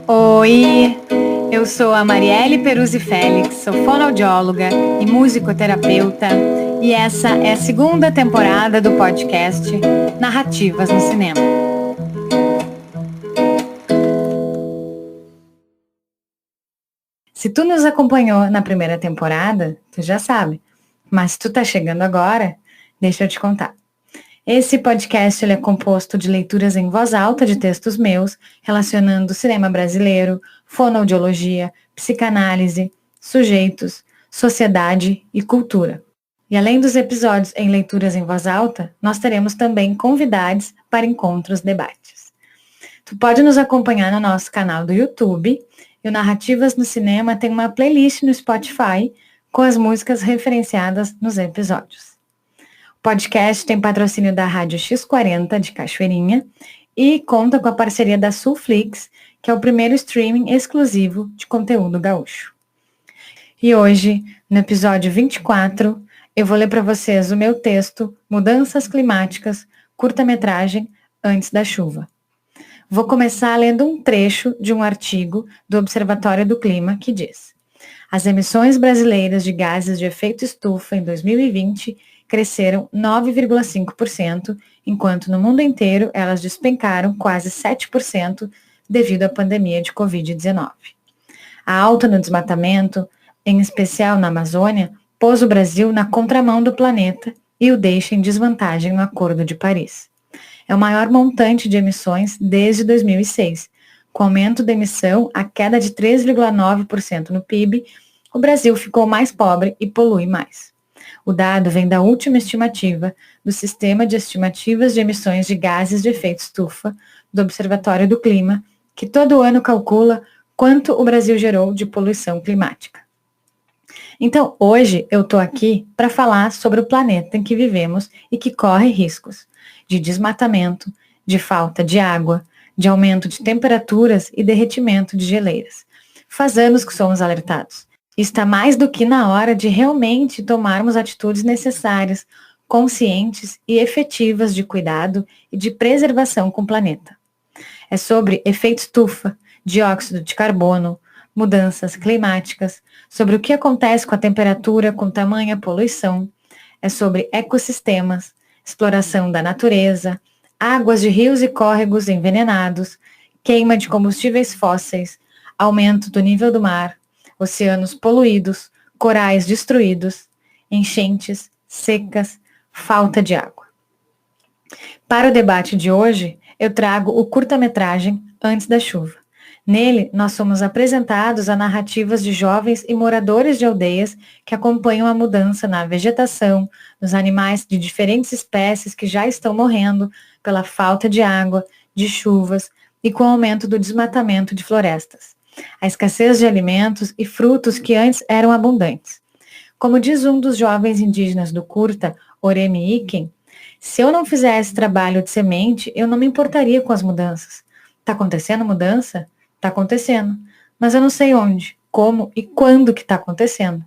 Oi, eu sou a Marielle Peruzzi Félix, sou fonoaudióloga e musicoterapeuta, e essa é a segunda temporada do podcast Narrativas no Cinema. Se tu nos acompanhou na primeira temporada, tu já sabe, mas se tu tá chegando agora, deixa eu te contar. Esse podcast ele é composto de leituras em voz alta de textos meus, relacionando cinema brasileiro, fonoaudiologia, psicanálise, sujeitos, sociedade e cultura. E além dos episódios em leituras em voz alta, nós teremos também convidados para encontros, debates. Tu pode nos acompanhar no nosso canal do YouTube, e o Narrativas no Cinema tem uma playlist no Spotify com as músicas referenciadas nos episódios. O podcast tem patrocínio da Rádio X40 de Cachoeirinha e conta com a parceria da Sulflix, que é o primeiro streaming exclusivo de conteúdo gaúcho. E hoje, no episódio 24, eu vou ler para vocês o meu texto Mudanças Climáticas, curta-metragem Antes da Chuva. Vou começar lendo um trecho de um artigo do Observatório do Clima que diz: as emissões brasileiras de gases de efeito estufa em 2020 cresceram 9,5%, enquanto no mundo inteiro elas despencaram quase 7% devido à pandemia de Covid-19. A alta no desmatamento, em especial na Amazônia, pôs o Brasil na contramão do planeta e o deixa em desvantagem no Acordo de Paris. É o maior montante de emissões desde 2006. Com o aumento da emissão, a queda de 3,9% no PIB, o Brasil ficou mais pobre e polui mais. O dado vem da última estimativa do Sistema de Estimativas de Emissões de Gases de Efeito Estufa do Observatório do Clima, que todo ano calcula quanto o Brasil gerou de poluição climática. Então, hoje eu estou aqui para falar sobre o planeta em que vivemos e que corre riscos de desmatamento, de falta de água, de aumento de temperaturas e derretimento de geleiras. Faz anos que somos alertados. Está mais do que na hora de realmente tomarmos atitudes necessárias, conscientes e efetivas de cuidado e de preservação com o planeta. É sobre efeito estufa, dióxido de carbono, mudanças climáticas, sobre o que acontece com a temperatura com tamanha poluição, é sobre ecossistemas, exploração da natureza, águas de rios e córregos envenenados, queima de combustíveis fósseis, aumento do nível do mar, oceanos poluídos, corais destruídos, enchentes, secas, falta de água. Para o debate de hoje, eu trago o curta-metragem Antes da Chuva. Nele, nós somos apresentados a narrativas de jovens e moradores de aldeias que acompanham a mudança na vegetação, nos animais de diferentes espécies que já estão morrendo pela falta de água, de chuvas e com o aumento do desmatamento de florestas. A escassez de alimentos e frutos que antes eram abundantes. Como diz um dos jovens indígenas do curta, Oremi Iken, se eu não fizesse trabalho de semente, eu não me importaria com as mudanças. Está acontecendo mudança? Está acontecendo, mas eu não sei onde, como e quando que está acontecendo.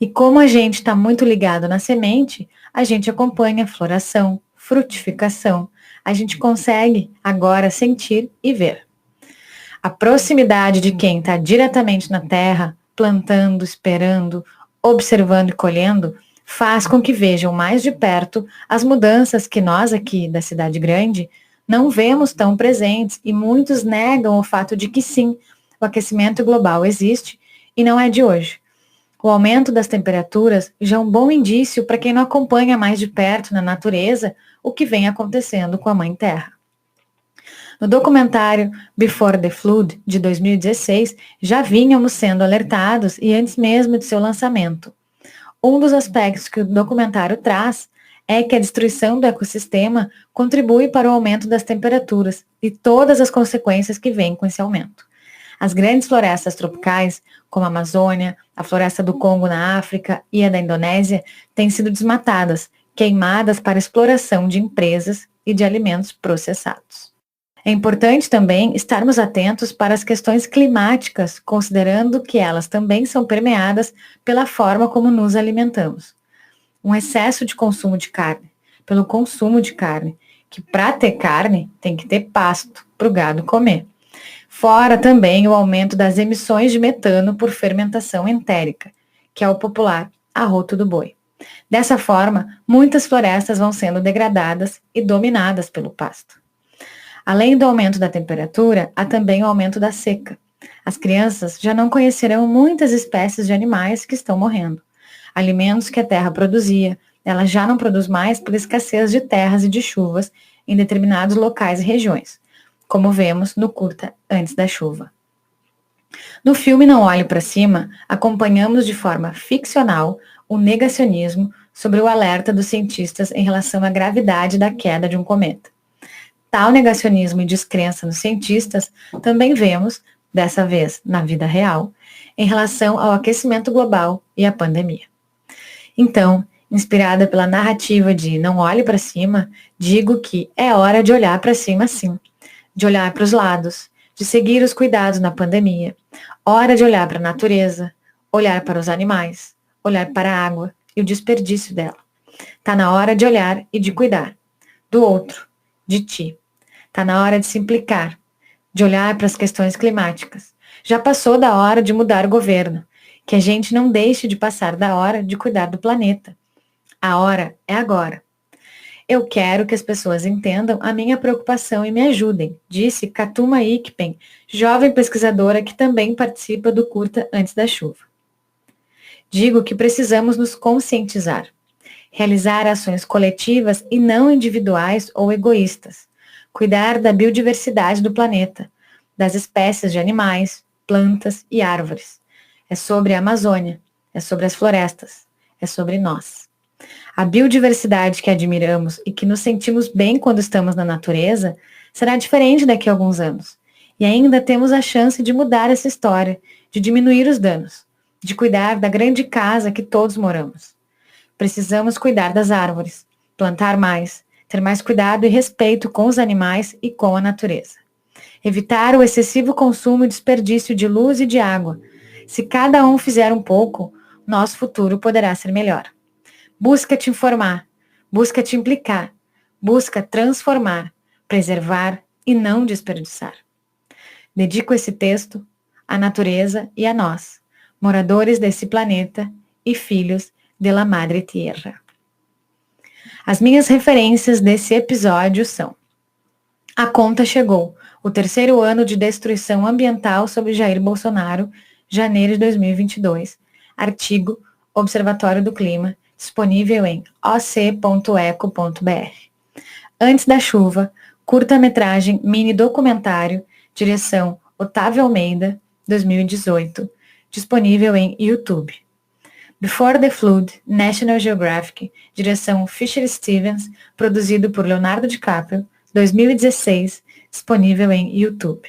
E como a gente está muito ligado na semente, a gente acompanha floração, frutificação. A gente consegue agora sentir e ver. A proximidade de quem está diretamente na terra, plantando, esperando, observando e colhendo, faz com que vejam mais de perto as mudanças que nós aqui da cidade grande não vemos tão presentes e muitos negam o fato de que sim, o aquecimento global existe e não é de hoje. O aumento das temperaturas já é um bom indício para quem não acompanha mais de perto na natureza o que vem acontecendo com a Mãe Terra. No documentário Before the Flood, de 2016, já vínhamos sendo alertados e antes mesmo de seu lançamento. Um dos aspectos que o documentário traz é que a destruição do ecossistema contribui para o aumento das temperaturas e todas as consequências que vêm com esse aumento. As grandes florestas tropicais, como a Amazônia, a floresta do Congo na África e a da Indonésia, têm sido desmatadas, queimadas para exploração de empresas e de alimentos processados. É importante também estarmos atentos para as questões climáticas, considerando que elas também são permeadas pela forma como nos alimentamos. Um excesso de consumo de carne, pelo consumo de carne, que para ter carne tem que ter pasto para o gado comer. Fora também o aumento das emissões de metano por fermentação entérica, que é o popular arroto do boi. Dessa forma, muitas florestas vão sendo degradadas e dominadas pelo pasto. Além do aumento da temperatura, há também o aumento da seca. As crianças já não conhecerão muitas espécies de animais que estão morrendo. Alimentos que a terra produzia, ela já não produz mais por escassez de terras e de chuvas em determinados locais e regiões, como vemos no curta Antes da Chuva. No filme Não Olhe para Cima, acompanhamos de forma ficcional o negacionismo sobre o alerta dos cientistas em relação à gravidade da queda de um cometa. Tal negacionismo e descrença nos cientistas também vemos, dessa vez na vida real, em relação ao aquecimento global e à pandemia. Então, inspirada pela narrativa de Não Olhe para Cima, digo que é hora de olhar para cima sim, de olhar para os lados, de seguir os cuidados na pandemia, hora de olhar para a natureza, olhar para os animais, olhar para a água e o desperdício dela. Tá na hora de olhar e de cuidar do outro, de ti. Tá na hora de se implicar, de olhar para as questões climáticas. Já passou da hora de mudar o governo, que a gente não deixe de passar da hora de cuidar do planeta. A hora é agora. Eu quero que as pessoas entendam a minha preocupação e me ajudem, disse Katuma Ikpen, jovem pesquisadora que também participa do curta Antes da Chuva. Digo que precisamos nos conscientizar, realizar ações coletivas e não individuais ou egoístas, cuidar da biodiversidade do planeta, das espécies de animais, plantas e árvores. É sobre a Amazônia, é sobre as florestas, é sobre nós. A biodiversidade que admiramos e que nos sentimos bem quando estamos na natureza será diferente daqui a alguns anos. E ainda temos a chance de mudar essa história, de diminuir os danos, de cuidar da grande casa que todos moramos. Precisamos cuidar das árvores, plantar mais, ter mais cuidado e respeito com os animais e com a natureza. Evitar o excessivo consumo e desperdício de luz e de água. Se cada um fizer um pouco, nosso futuro poderá ser melhor. Busca te informar, busca te implicar, busca transformar, preservar e não desperdiçar. Dedico esse texto à natureza e a nós, moradores desse planeta e filhos de la Madre Tierra. As minhas referências desse episódio são: A Conta Chegou, o 3º ano de destruição ambiental sob Jair Bolsonaro, janeiro de 2022. Artigo Observatório do Clima, disponível em oc.eco.br. Antes da Chuva, curta-metragem mini documentário, direção Otávio Almeida, 2018, disponível em YouTube. Before the Flood, National Geographic, direção Fisher Stevens, produzido por Leonardo DiCaprio, 2016, disponível em YouTube.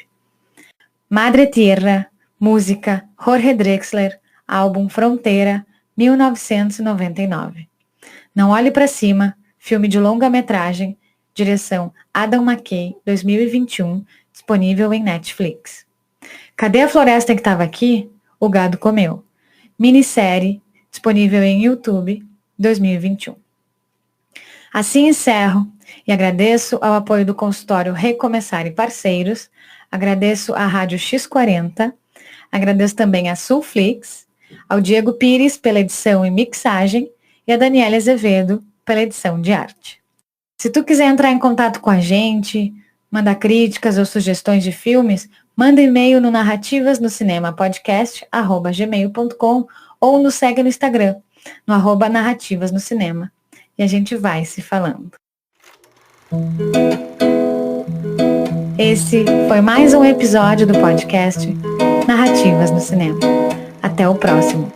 Madre Tierra, música Jorge Drexler, álbum Fronteira, 1999. Não Olhe para Cima, filme de longa-metragem, direção Adam McKay, 2021, disponível em Netflix. Cadê a floresta que estava aqui? O gado comeu. Minissérie, disponível em YouTube, 2021. Assim encerro e agradeço ao apoio do consultório Recomeçar e parceiros, agradeço à Rádio X40, agradeço também a Sulflix, ao Diego Pires pela edição e mixagem e a Daniela Azevedo pela edição de arte. Se tu quiser entrar em contato com a gente, mandar críticas ou sugestões de filmes, manda e-mail no narrativasnocinema.podcast@gmail.com ou nos segue no Instagram, no @narrativasnocinema. E a gente vai se falando. Esse foi mais um episódio do podcast Narrativas no Cinema. Até o próximo.